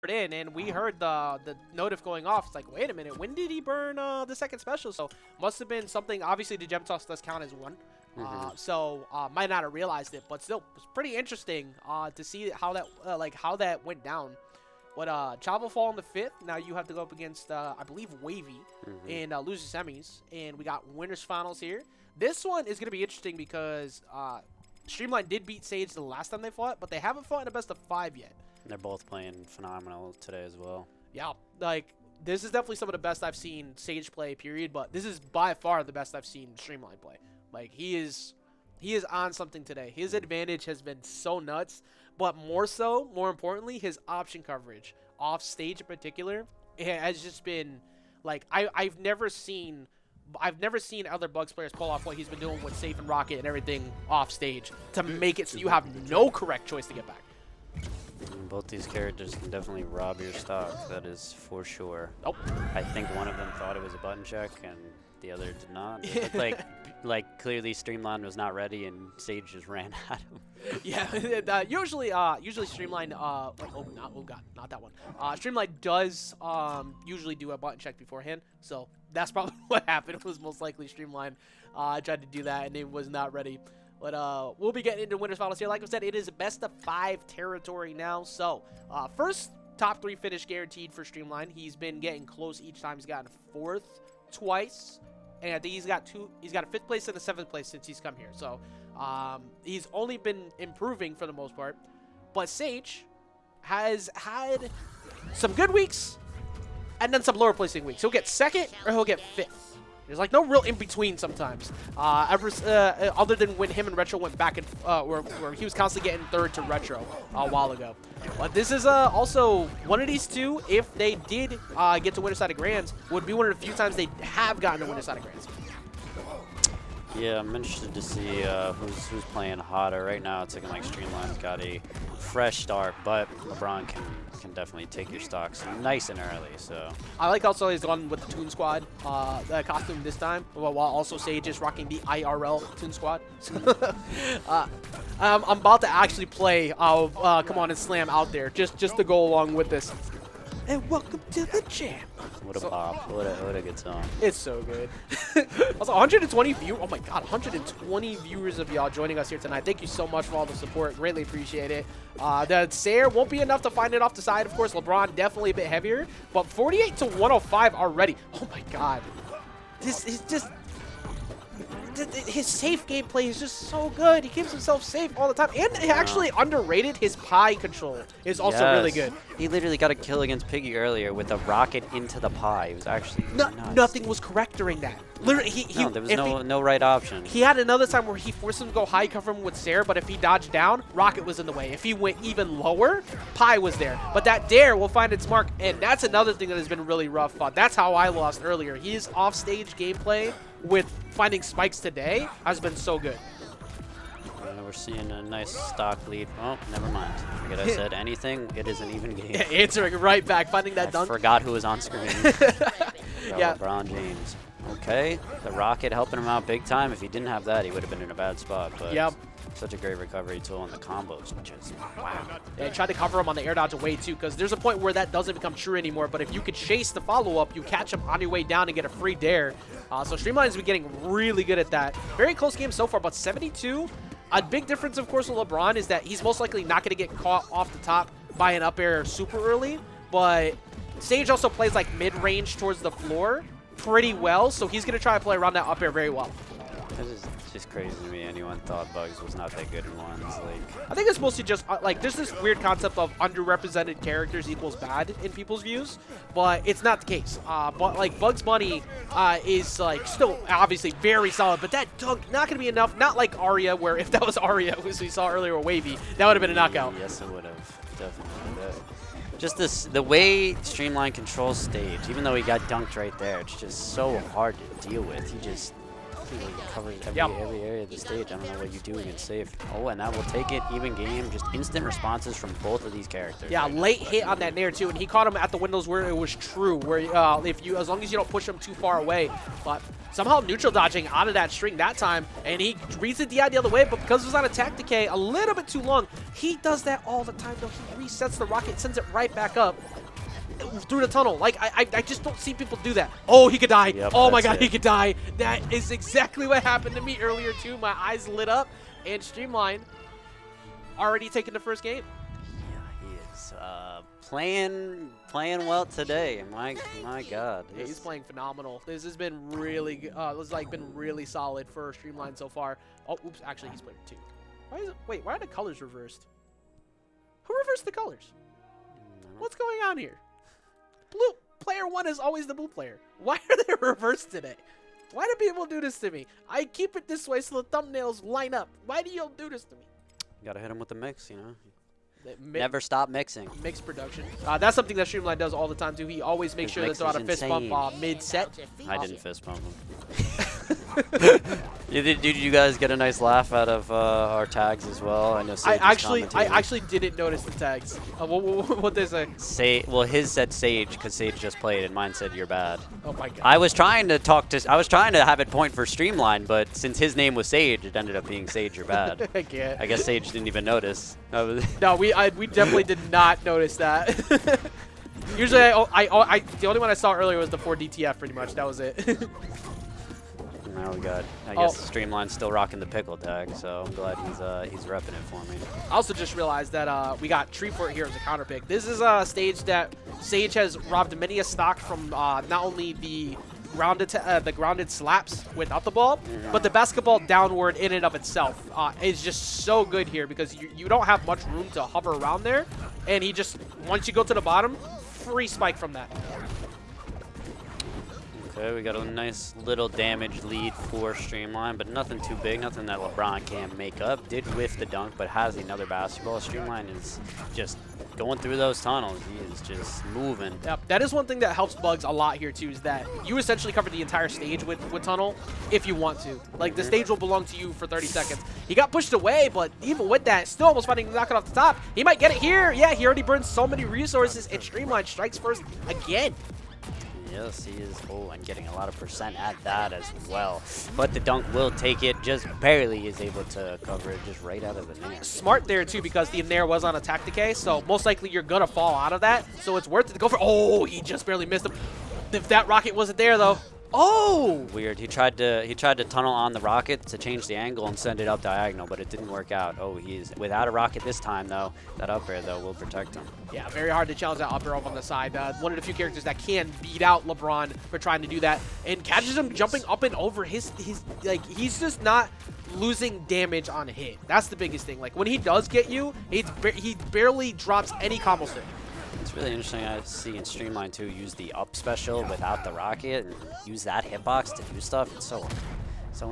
in and we heard the notif going off. It's like, wait a minute, when did he burn the second special? So must have been something. Obviously, the gem toss does count as one. So might not have realized it, but still, it's pretty interesting to see how that how that went down. But Chavo fall in the 5th. Now you have to go up against I believe Wavy in losers semis, and we got winners finals here. This one is gonna be interesting because Streamline did beat Sage the last time they fought, but they haven't fought in a best of 5 yet. They're both playing phenomenal today as well. Yeah, like this is definitely some of the best I've seen Sage play, period. But this is by far the best I've seen Streamline play. Like he is on something today. His advantage has been so nuts, but more importantly, his option coverage off stage in particular, it has just been like I've never seen other Bugs players pull off what he's been doing with Safe and Rocket and everything off stage to make it so you have no correct choice to get back. Both these characters can definitely rob your stock, that is for sure. Nope. I think one of them thought it was a button check and the other did not. It looked like clearly Streamline was not ready and Sage just ran at him. Yeah, usually Streamline, oh god, not that one. Streamline does usually do a button check beforehand, so that's probably what happened. It was most likely Streamline tried to do that and it was not ready. But we'll be getting into winners finals here. Like I said, it is best of 5 territory now. So first top 3 finish guaranteed for Streamline. He's been getting close each time. He's gotten 4th twice, and I think he's got a 5th place and a 7th place since he's come here. So he's only been improving for the most part. But Sage has had some good weeks and then some lower placing weeks. He'll get 2nd or he'll get 5th. There's like no real in between sometimes. Other than when him and Retro went back and where he was constantly getting 3rd to Retro a while ago. But this is also one of these two. If they did get to winner side of Grands, would be one of the few times they have gotten to winner side of Grands. Yeah, I'm interested to see who's playing hotter. Right now, it's looking like Streamline's got a fresh start, but LeBron can definitely take your stocks nice and early. So I like also he's gone with the Toon Squad costume this time, while also Sage is rocking the IRL Toon Squad. I'm about to actually play Come On and Slam out there just to go along with this. And welcome to the jam. What a pop. What a good song. It's so good. Also, 120 viewers. Oh my god, 120 viewers of y'all joining us here tonight. Thank you so much for all the support. Greatly appreciate it. The Sayer won't be enough to find it off the side. Of course, LeBron definitely a bit heavier, but 48 to 105 already. Oh my god. This is just... His safe gameplay is just so good. He keeps himself safe all the time. And actually underrated, his pie control is also really good. He literally got a kill against Piggy earlier with a rocket into the pie. It was actually nuts. Nothing was correct during that. Literally, there was no right option. He had another time where he forced him to go high, cover him with Sarah, but if he dodged down, Rocket was in the way. If he went even lower, Pie was there. But that dare will find its mark, and that's another thing that has been really rough. That's how I lost earlier. His offstage gameplay with finding spikes today has been so good. We're seeing a nice stock lead. Oh, never mind. Forget I said anything. It is an even game. Answering right back, finding that dunk. I forgot who was on screen. Yeah. LeBron James. Okay, the Rocket helping him out big time. If he didn't have that, he would have been in a bad spot. But yep. Such a great recovery tool on the combos. Just, wow. Yeah, he tried to cover him on the air dodge away too, because there's a point where that doesn't become true anymore. But if you could chase the follow-up, you catch him on your way down and get a free dare. So Streamline's been getting really good at that. Very close game so far, but 72. A big difference, of course, with LeBron is that he's most likely not going to get caught off the top by an up air super early. But Sage also plays like mid-range towards the floor pretty well, so he's going to try to play around that up air very well. This is just crazy to me. Anyone thought Bugs was not that good in ones. I think it's mostly just like there's this weird concept of underrepresented characters equals bad in people's views, but it's not the case. But like Bugs Bunny is like still obviously very solid, but that dunk not gonna be enough. Not like Arya, where if that was Arya, as we saw earlier with Wavy, that would have been a knockout. Yes, it would have. Definitely would have. Just the way Streamline controls stage, even though he got dunked right there, it's just so hard to deal with. completely covered every, Yep. every area of the stage. I don't know what you do against safe. Oh, and that will take it. Even game. Just instant responses from both of these characters. Yeah, late hit on that Nair too, and he caught him at the windows where it was true, where as long as you don't push him too far away, but somehow neutral dodging out of that string that time, and he reads the DI the other way, but because it was on attack decay a little bit too long, he does that all the time though. He resets the rocket, sends it right back up through the tunnel. Like, I just don't see people do that. Oh, he could die. Yep, oh my god, it. he could die. That is exactly what happened to me earlier too. My eyes lit up, and Streamline already taking the first game. Yeah, he is playing well today. My God. Yeah, he's playing phenomenal. This has been really good. This has been really solid for Streamline so far. Oh, oops, actually he's played 2. Why are the colors reversed? Who reversed the colors? What's going on here? Blue player 1 is always the blue player. Why are they reversed today? Why do people do this to me? I keep it this way so the thumbnails line up. Why do you do this to me? You gotta hit him with the mix, you know. Never stop mixing. Mix production. That's something that Streamline does all the time too. He always makes sure to throw out a fist bump mid-set. I didn't fist bump him. Did you guys get a nice laugh out of our tags as well? I know. I actually didn't notice the tags. What they say? Well, his said Sage because Sage just played, and mine said you're bad. Oh my god. I was trying to have it point for Streamline, but since his name was Sage, it ended up being Sage you're bad. I can't. I guess Sage didn't even notice. No, we definitely did not notice that. Usually, the only one I saw earlier was the 4DTF. Pretty much, that was it. Now we got, I guess, Streamline's still rocking the pickle tag, so I'm glad he's repping it for me. I also just realized that we got Treefort here as a counter pick. This is a stage that Sage has robbed many a stock from not only the grounded slaps without the ball, but the basketball downward in and of itself is just so good here because you don't have much room to hover around there, and he just, once you go to the bottom, free spike from that. Okay, we got a nice little damage lead for Streamline, but nothing too big, nothing that LeBron can't make up. Did whiff the dunk, but has another basketball. Streamline is just going through those tunnels. He is just moving. Yep, that is one thing that helps Bugs a lot here too, is that you essentially cover the entire stage with tunnel if you want to. Like, the stage will belong to you for 30 seconds. He got pushed away, but even with that, still almost finding to knock it off the top. He might get it here. Yeah, he already burned so many resources, and Streamline strikes first again. Yes, he is. Oh, and getting a lot of percent at that as well. But the dunk will take it. Just barely is able to cover it just right out of the Nair. Smart there, too, because the Nair was on attack decay, so most likely you're going to fall out of that. So it's worth it to go for. Oh, he just barely missed him. If that rocket wasn't there, though. Oh! Weird. He tried to tunnel on the rocket to change the angle and send it up diagonal, but it didn't work out. Oh, he's without a rocket this time, though. That up air, though, will protect him. Yeah, very hard to challenge that up air up on the side. One of the few characters that can beat out LeBron for trying to do that, and catches him jumping up and over his like, he's just not losing damage on hit. That's the biggest thing. Like, when he does get you, he barely drops any combo stick. It's really interesting I see in Streamline too use the up special without the rocket and use that hitbox to do stuff. It's so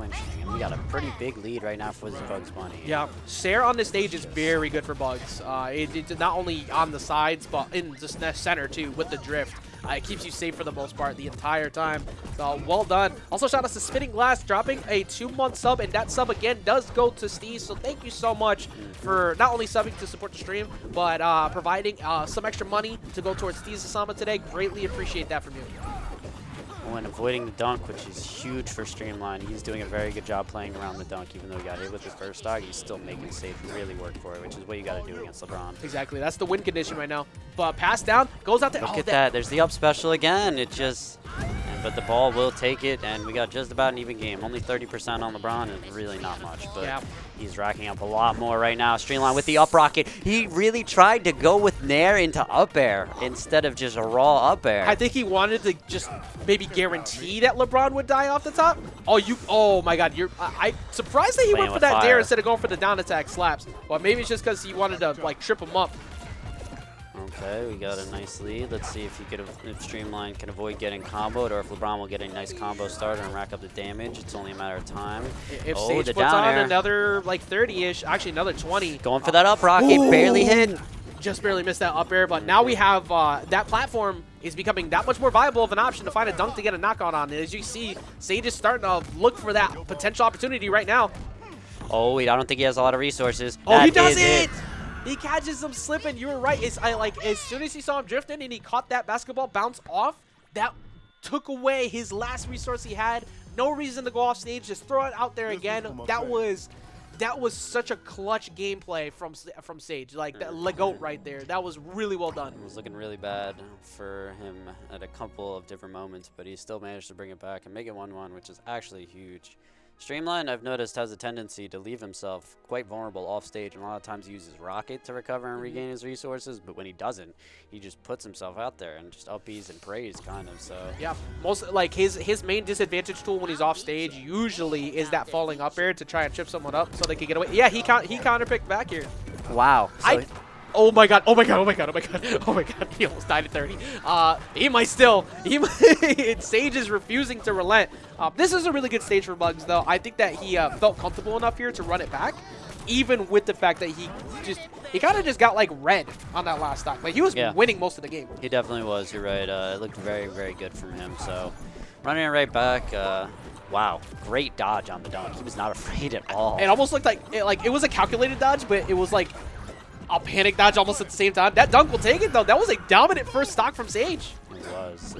interesting. And we got a pretty big lead right now for this Bugs Bunny. Yeah, Sair on this stage is very good for Bugs. It's not only on the sides, but in the center too with the drift. It keeps you safe for the most part the entire time. So, well done. Also, shout out to Spitting Glass dropping a 2-month sub, and that sub again does go to Steve. So, thank you so much for not only subbing to support the stream, but providing some extra money to go towards Steve's Asama today. Greatly appreciate that from you. Oh, and avoiding the dunk, which is huge for Streamline. He's doing a very good job playing around the dunk, even though he got hit with his first stock. He's still making safe really work for it, which is what you got to do against LeBron. Exactly. That's the win condition right now. But pass down, goes out there. Look at that. There's the up special again. It just... But the ball will take it, and we got just about an even game. Only 30% on LeBron, and really not much. But yeah, he's racking up a lot more right now. Streamline with the up rocket. He really tried to go with Nair into up air instead of just a raw up air. I think he wanted to just maybe guarantee that LeBron would die off the top. Oh my God! I'm surprised that he went for that Nair instead of going for the down attack slaps. Well, maybe it's just because he wanted to like trip him up. Okay, we got a nice lead. Let's see if Streamline can avoid getting comboed, or if LeBron will get a nice combo starter and rack up the damage. It's only a matter of time. If Sage puts on another like 30-ish, actually another 20. Going for that up rocket, barely hit. just barely missed that up air. But now we have that platform is becoming that much more viable of an option to find a dunk to get a knockout on. And as you see, Sage is starting to look for that potential opportunity right now. Oh, wait, I don't think he has a lot of resources. Oh, he does it! He catches him slipping. You were right. As soon as he saw him drifting and he caught that basketball bounce off, that took away his last resource he had. No reason to go off stage. Just throw it out there again. That was such a clutch gameplay from Sage. Like that Legoat right there. That was really well done. It was looking really bad for him at a couple of different moments, but he still managed to bring it back and make it 1-1, which is actually huge. Streamline, I've noticed, has a tendency to leave himself quite vulnerable off stage, and a lot of times he uses Rocket to recover and regain his resources, but when he doesn't, he just puts himself out there and just upbeats and prays, kind of. So yeah, most like his main disadvantage tool when he's off stage usually is that falling up air to try and trip someone up so they can get away. Yeah, he counterpicked back here. Wow. So oh my god, oh my god, oh my god, oh my god, oh my god, he almost died at 30. He might still, Sage is refusing to relent. This is a really good stage for Bugs, though. I think that he felt comfortable enough here to run it back, even with the fact that he kind of just got like red on that last stock. Like he was winning most of the game. He definitely was, you're right. It looked very, very good from him. So running it right back, wow, great dodge on the dunk. He was not afraid at all. It almost looked like it was a calculated dodge, but it was like a panic dodge almost at the same time. That dunk will take it, though. That was a dominant first stock from Sage. It was.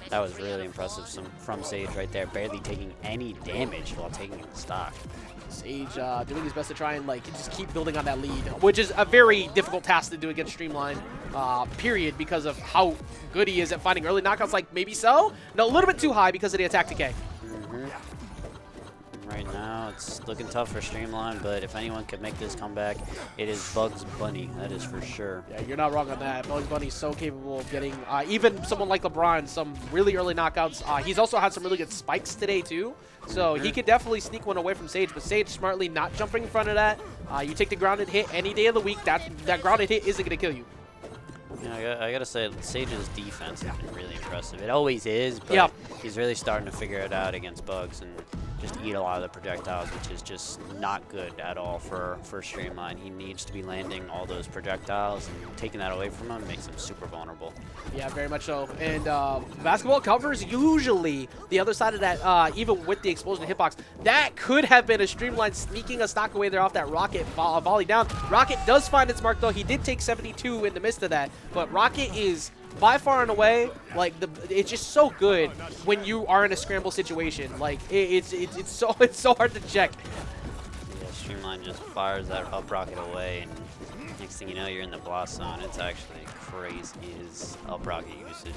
That was really impressive from Sage right there, barely taking any damage while taking the stock. Sage doing his best to try and like just keep building on that lead, which is a very difficult task to do against Streamline, period, because of how good he is at finding early knockouts. Like maybe so? No, a little bit too high because of the attack decay. Right now, it's looking tough for Streamline, but if anyone could make this comeback, it is Bugs Bunny. That is for sure. Yeah, you're not wrong on that. Bugs Bunny's so capable of getting even someone like LeBron some really early knockouts. He's also had some really good spikes today, too. So he could definitely sneak one away from Sage, but Sage smartly not jumping in front of that. You take the grounded hit any day of the week. That grounded hit isn't going to kill you. Yeah, I gotta say, Sage's defense has been really impressive. It always is, but he's really starting to figure it out against Bugs and just eat a lot of the projectiles, which is just not good at all for Streamline. He needs to be landing all those projectiles, and taking that away from him makes him super vulnerable. Yeah, very much so. And basketball covers usually the other side of that, even with the explosion hitbox. That could have been a Streamline sneaking a stock away there off that Rocket volley down. Rocket does find its mark, though. He did take 72 in the midst of that, but Rocket is by far and away, like it's just so good when you are in a scramble situation. Like it's so hard to check. Yeah, Streamline just fires that up rocket away, and next thing you know, you're in the blast zone. It's actually crazy his up rocket usage.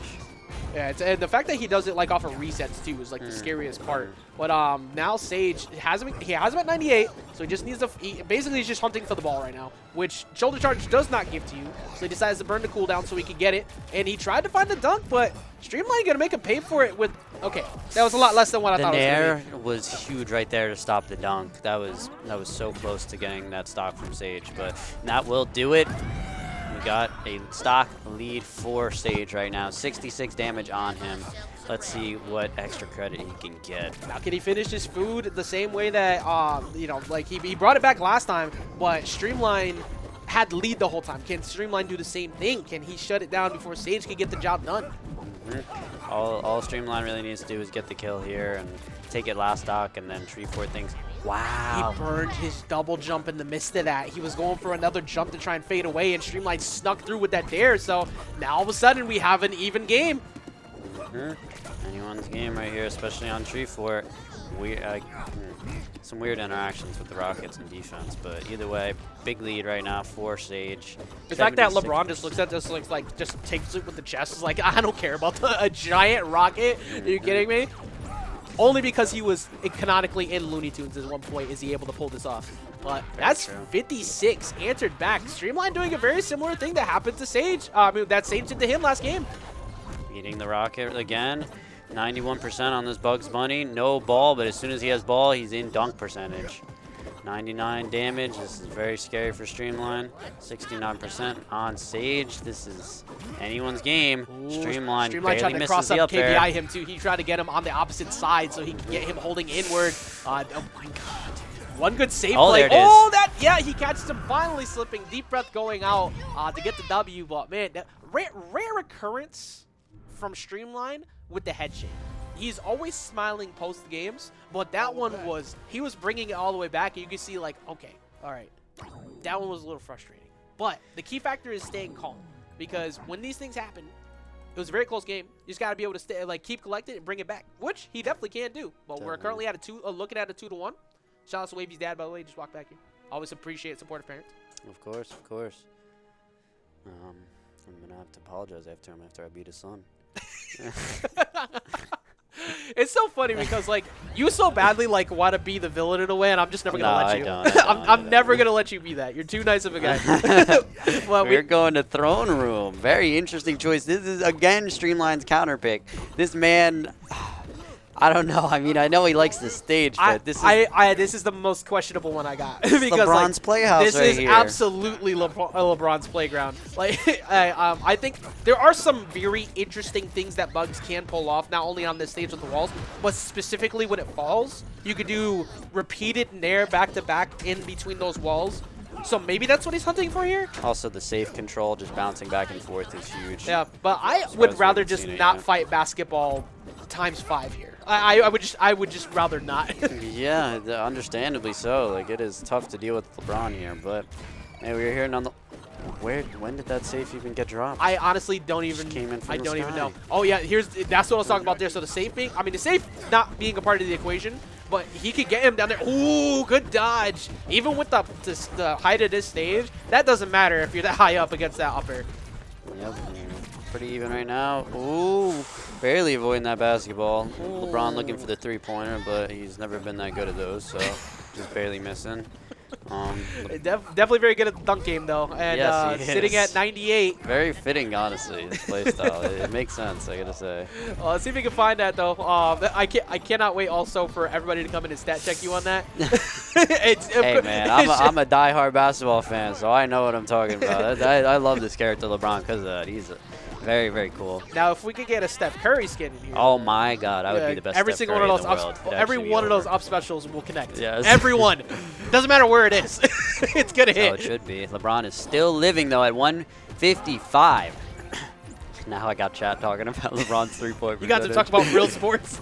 Yeah, and the fact that he does it like off of resets too is like the scariest part. But now Sage has him at 98, so he just needs to. Basically, he's just hunting for the ball right now, which shoulder charge does not give to you. So he decides to burn the cooldown so he can get it. And he tried to find the dunk, but Streamline gonna make him pay for it with. Okay, that was a lot less than what I thought it was gonna be. The nair was huge right there to stop the dunk. That was so close to getting that stock from Sage, but that will do it. We got a stock lead for Sage right now. 66 damage on him. Let's see what extra credit he can get. Now, can he finish his food the same way that, you know, like he brought it back last time, but Streamline had the lead the whole time. Can Streamline do the same thing? Can he shut it down before Sage can get the job done? All Streamline really needs to do is get the kill here and take it last stock and then 3-4 things. Wow. He burned his double jump in the midst of that. He was going for another jump to try and fade away, and Streamline snuck through with that dare. So now all of a sudden we have an even game. Anyone's game right here, especially on Tree Fort. Some weird interactions with the Rockets in defense, but either way, big lead right now for Sage. The fact that LeBron just looks at this like just takes it with the chest is like, I don't care about a giant rocket. Are you kidding me? Only because he was canonically in Looney Tunes at one point is he able to pull this off. But that's 56 answered back. Streamline doing a very similar thing that happened to Sage. That Sage did to him last game. Beating the Rocket again. 91% on this Bugs Bunny. No ball, but as soon as he has ball, he's in dunk percentage. 99 damage. This is very scary for Streamline. 69% on Sage. This is anyone's game. Streamline tried to misses cross the up up KBI air. him too. He tried to get him on the opposite side so he could get him holding inward. Oh my god. one good save Oh, play. there it is. Oh, yeah, he catches him finally slipping. Deep breath going out to get the W. But man, that rare occurrence from Streamline with the head shake. He's always smiling post games, but that one was, he was bringing it all the way back, and you can see like, okay, all right, that one was a little frustrating. But the key factor is staying calm, because when these things happen, it was a very close game. You just got to be able to stay, like, keep collected and bring it back, which he definitely can do. But we're currently at looking at a 2-1. Shout out to Wavy's dad, by the way. Just walked back here. Always appreciate supportive parents. Of course, of course. I'm gonna have to apologize after I beat his son. It's so funny because, like, you so badly, like, want to be the villain in a way, and I'm just never going to let you. I'm never going to let you be that. You're too nice of a guy. Well, we're going to Throne Room. Very interesting choice. This is, again, Streamline's counter pick. This man... I don't know. I mean, I know he likes the stage, but this LeBron's playhouse this right is here. absolutely LeBron's playground. Like, I think there are some very interesting things that Bugs can pull off, not only on this stage with the walls, but specifically when it falls. You could do repeated nair back-to-back in between those walls. So maybe that's what he's hunting for here? Also, the safe control, just bouncing back and forth is huge. Yeah, but I would rather just not fight basketball ×5 here. I would just rather not. Yeah, understandably so. Like, it is tough to deal with LeBron here, but hey, we were here on the. When did that safe even get dropped? I honestly don't even. I don't even know. Oh yeah, that's what I was talking about there. So the safe being, I mean, the safe not being a part of the equation, but he could get him down there. Ooh, good dodge. Even with the height of this stage, that doesn't matter if you're that high up against that upper. Yep. Pretty even right now. Ooh, barely avoiding that basketball. Ooh. LeBron looking for the three-pointer, but he's never been that good at those, so just barely missing. Definitely very good at the dunk game, though, and yes, sitting at 98. Very fitting, honestly, his play style. It makes sense, I gotta say. Let's see if we can find that, though. I cannot wait also for everybody to come in and stat check you on that. Hey, man, I'm a diehard basketball fan, so I know what I'm talking about. I love this character, LeBron, because of that. He's very, very cool. Now, if we could get a Steph Curry skin in here. Oh my God, I would be the best. Every Steph single Curry one of those every one of those up specials will connect. Yes. Everyone. Doesn't matter where it is. It's gonna hit. Oh, it should be. LeBron is still living though at 155. Now I got chat talking about LeBron's three-point. You got to talk about real sports.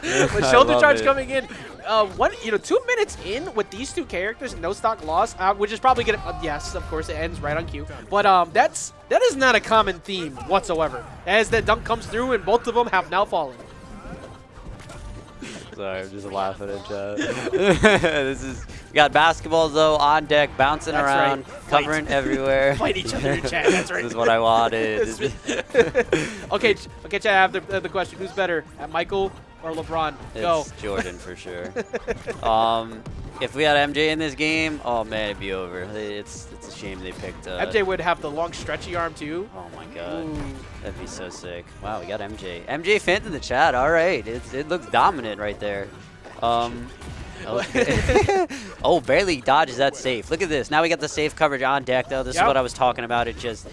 With shoulder charge coming in, 2 minutes in with these two characters, no stock loss, which is probably gonna. Yes, of course, it ends right on cue. But that is not a common theme whatsoever. As the dunk comes through, and both of them have now fallen. Sorry, I'm just laughing at chat. We got basketballs though on deck, bouncing around, covering everywhere. Fight each other in chat. That's right. This is what I wanted. Okay, chat. I have the question: who's better, Michael or LeBron? Go. It's Jordan for sure. If we had MJ in this game, oh man, it'd be over. It's a shame they picked. MJ would have the long, stretchy arm too. Oh my God, that'd be so sick. Wow, we got MJ. MJ fans in the chat. All right, it looks dominant right there. Okay. Oh, barely dodges that safe. Look at this. Now we got the safe coverage on deck though. This is what I was talking about. It just.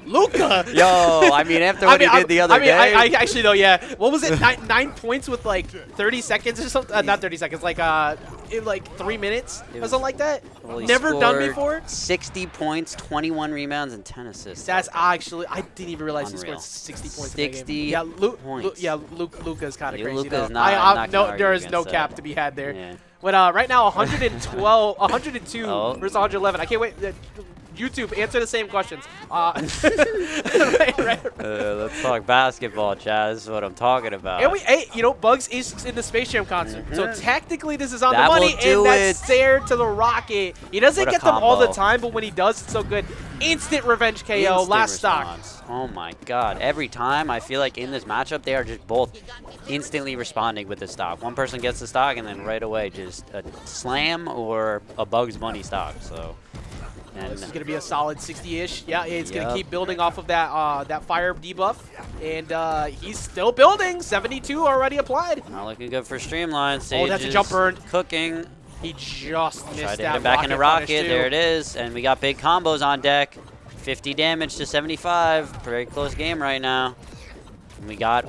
Luka. Yo, I mean, after what he did the other day. I actually though, yeah. What was it? 9 points with like 30 seconds or something? Not 30 seconds. Like 3 minutes or something like that. Well, never done before. 60 points, 21 rebounds, and 10 assists. That's actually, I didn't even realize he scored 60 points. 60 points. Luka's kind of crazy. Luka's no, there is no cap to be had there. Yeah. But right now, 112, 102 versus 111. I can't wait. YouTube, answer the same questions. Let's talk basketball, Chad. This is what I'm talking about. And Bugs is in the Space Jam concert. So technically this is on the money, and that's fair to the Rocket. He doesn't get them all the time, but when he does, it's so good. Instant revenge KO, last stock. Oh my God. Every time, I feel like in this matchup, they are just both instantly responding with the stock. One person gets the stock, and then right away, just a slam or a Bugs Bunny stock. So. And this is going to be a solid 60-ish. Yeah, it's going to keep building off of that fire debuff. And he's still building. 72 already applied. Not looking good for Streamline. Sage that's a jump burn. Cooking. He just missed Tried to hit him back into Rocket. There it is. And we got big combos on deck. 50 damage to 75. Very close game right now. And we got...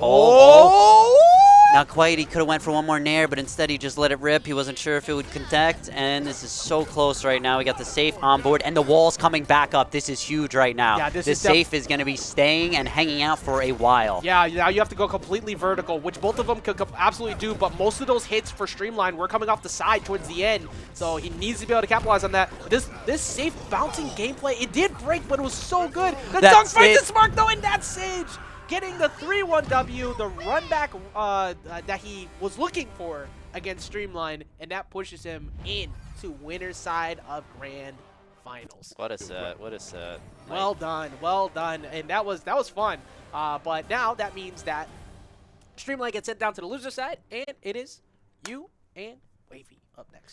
Not quite. He could have went for one more nair, but instead he just let it rip. He wasn't sure if it would connect, and this is so close right now. We got the safe on board, and the wall's coming back up. This is huge right now. Yeah, this safe is going to be staying and hanging out for a while. Yeah, now you have to go completely vertical, which both of them could absolutely do, but most of those hits for Streamline were coming off the side towards the end, so he needs to be able to capitalize on that. This safe bouncing gameplay, it did break, but it was so good. The dunk finds the spark, though, and that's Sage getting the 3-1 W, the run back that he was looking for against Streamline, and that pushes him into winner's side of Grand Finals. What a set, what a set. Well done, and that was fun. But now that means that Streamline gets sent down to the loser side, and it is you and Wavy up next. So